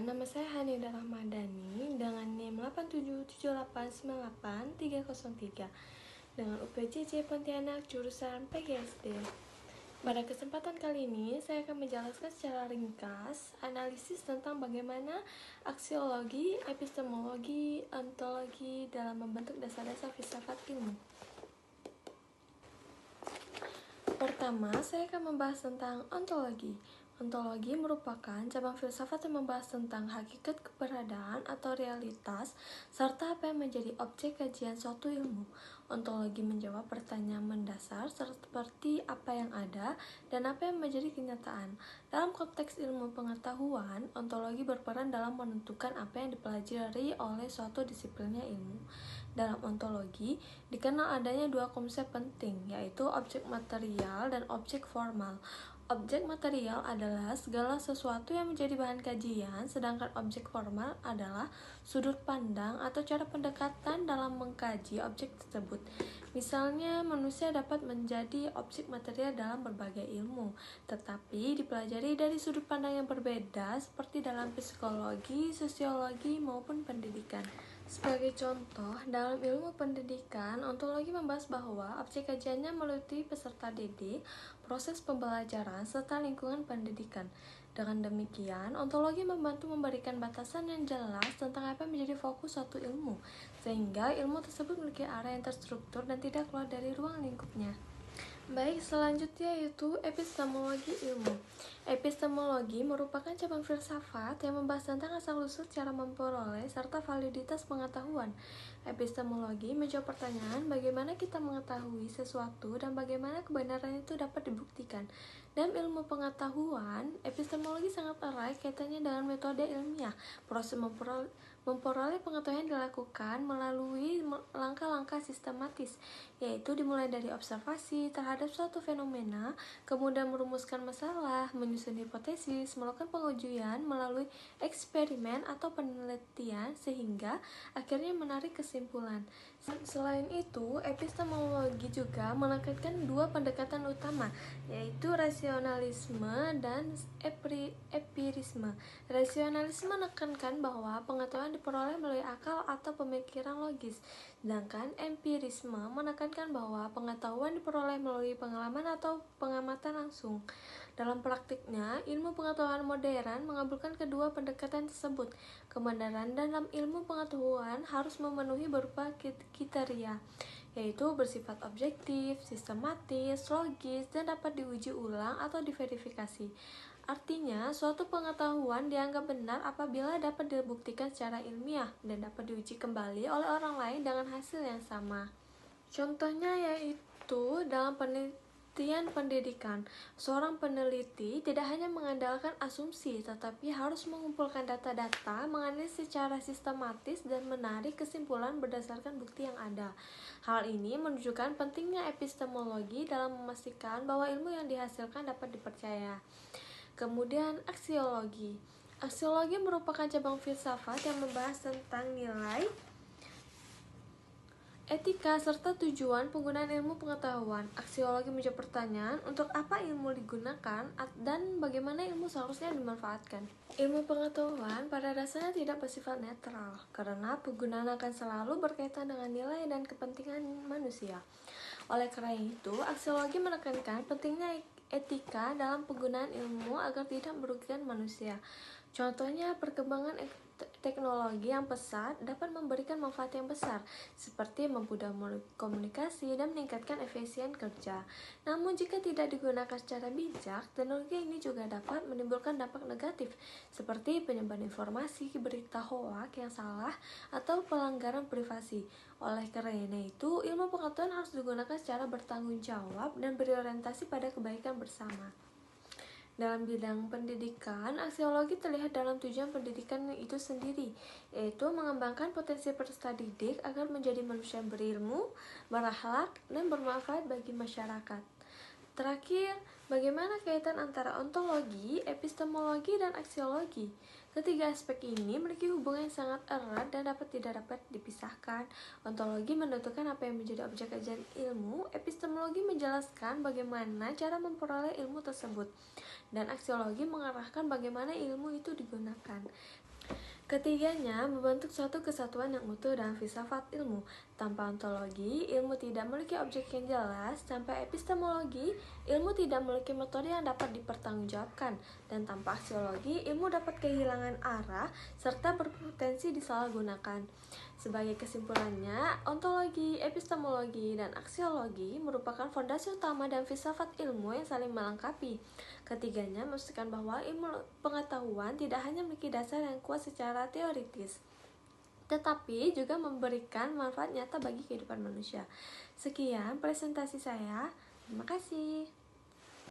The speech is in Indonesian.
nama saya Hanida Rahmadani dengan NIM 877898303 dengan UPJJ Pontianak jurusan PGSD. Pada kesempatan kali ini, saya akan menjelaskan secara ringkas analisis tentang bagaimana aksiologi, epistemologi, ontologi dalam membentuk dasar-dasar filsafat ilmu. Pertama, saya akan membahas tentang ontologi. Ontologi merupakan cabang filsafat yang membahas tentang hakikat keberadaan atau realitas, serta apa yang menjadi objek kajian suatu ilmu. Ontologi menjawab pertanyaan mendasar seperti apa yang ada dan apa yang menjadi kenyataan. Dalam konteks ilmu pengetahuan, ontologi berperan dalam menentukan apa yang dipelajari oleh suatu disiplinnya ilmu. Dalam ontologi, dikenal adanya dua konsep penting, yaitu objek material dan objek formal. Objek material adalah segala sesuatu yang menjadi bahan kajian, sedangkan objek formal adalah sudut pandang atau cara pendekatan dalam mengkaji objek tersebut. Misalnya, manusia dapat menjadi objek material dalam berbagai ilmu, tetapi dipelajari dari sudut pandang yang berbeda, seperti dalam psikologi, sosiologi, maupun pendidikan. Sebagai contoh, dalam ilmu pendidikan, ontologi membahas bahwa objek kajiannya meliputi peserta didik, proses pembelajaran, serta lingkungan pendidikan. Dengan demikian, ontologi membantu memberikan batasan yang jelas tentang apa yang menjadi fokus suatu ilmu, sehingga ilmu tersebut memiliki arah yang terstruktur dan tidak keluar dari ruang lingkupnya. Baik, selanjutnya yaitu epistemologi ilmu. Epistemologi merupakan cabang filsafat yang membahas tentang asal-usul cara memperoleh serta validitas pengetahuan. Epistemologi menjawab pertanyaan bagaimana kita mengetahui sesuatu dan bagaimana kebenaran itu dapat dibuktikan. Dalam ilmu pengetahuan, epistemologi sangat erat kaitannya dengan metode ilmiah. Proses memperoleh pengetahuan dilakukan melalui langkah-langkah sistematis, yaitu dimulai dari observasi terhadap suatu fenomena, kemudian merumuskan masalah, menyusun hipotesis, melakukan pengujian melalui eksperimen atau penelitian, sehingga akhirnya menarik kesimpulan. Selain itu, epistemologi juga menekankan dua pendekatan utama, yaitu rasionalisme dan empirisme. Rasionalisme menekankan bahwa pengetahuan diperoleh melalui akal atau pemikiran logis, sedangkan empirisme menekankan bahwa pengetahuan diperoleh melalui pengalaman atau pengamatan langsung. Dalam praktiknya, ilmu pengetahuan modern mengabulkan kedua pendekatan tersebut. Kebenaran dalam ilmu pengetahuan harus memenuhi beberapa kriteria, yaitu bersifat objektif, sistematis, logis, dan dapat diuji ulang atau diverifikasi. Artinya, suatu pengetahuan dianggap benar apabila dapat dibuktikan secara ilmiah dan dapat diuji kembali oleh orang lain dengan hasil yang sama. Contohnya yaitu dalam penelitian pendidikan, seorang peneliti tidak hanya mengandalkan asumsi, tetapi harus mengumpulkan data-data, menganalisis secara sistematis, dan menarik kesimpulan berdasarkan bukti yang ada. Hal ini menunjukkan pentingnya epistemologi dalam memastikan bahwa ilmu yang dihasilkan dapat dipercaya. Kemudian, aksiologi. Aksiologi merupakan cabang filsafat yang membahas tentang nilai, etika, serta tujuan penggunaan ilmu pengetahuan. Aksiologi menjawab pertanyaan untuk apa ilmu digunakan dan bagaimana ilmu seharusnya dimanfaatkan. Ilmu pengetahuan pada dasarnya tidak bersifat netral, karena penggunaan akan selalu berkaitan dengan nilai dan kepentingan manusia. Oleh karena itu, aksiologi menekankan pentingnya etika dalam penggunaan ilmu agar tidak merugikan manusia. Contohnya, perkembangan teknologi yang pesat dapat memberikan manfaat yang besar, seperti memudahkan komunikasi dan meningkatkan efisien kerja. Namun, jika tidak digunakan secara bijak, teknologi ini juga dapat menimbulkan dampak negatif, seperti penyebaran informasi, berita hoak yang salah, atau pelanggaran privasi. Oleh karena itu, ilmu pengetahuan harus digunakan secara bertanggung jawab dan berorientasi pada kebaikan bersama. Dalam bidang pendidikan, aksiologi terlihat dalam tujuan pendidikan itu sendiri, yaitu mengembangkan potensi peserta didik agar menjadi manusia yang berilmu, berakhlak, dan bermanfaat bagi masyarakat. Terakhir, bagaimana kaitan antara ontologi, epistemologi, dan aksiologi? Ketiga aspek ini memiliki hubungan yang sangat erat dan tidak dapat dipisahkan. Ontologi menentukan apa yang menjadi objek kajian ilmu, epistemologi menjelaskan bagaimana cara memperoleh ilmu tersebut, dan aksiologi mengarahkan bagaimana ilmu itu digunakan. Ketiganya, membentuk suatu kesatuan yang utuh dalam filsafat ilmu. Tanpa ontologi, ilmu tidak memiliki objek yang jelas. Tanpa epistemologi, ilmu tidak memiliki metode yang dapat dipertanggungjawabkan. Dan tanpa aksiologi, ilmu dapat kehilangan arah serta berpotensi disalahgunakan. Sebagai kesimpulannya, ontologi, epistemologi, dan aksiologi merupakan fondasi utama dan filsafat ilmu yang saling melengkapi. Ketiganya memastikan bahwa ilmu pengetahuan tidak hanya memiliki dasar yang kuat secara teoritis, tetapi juga memberikan manfaat nyata bagi kehidupan manusia. Sekian presentasi saya. Terima kasih.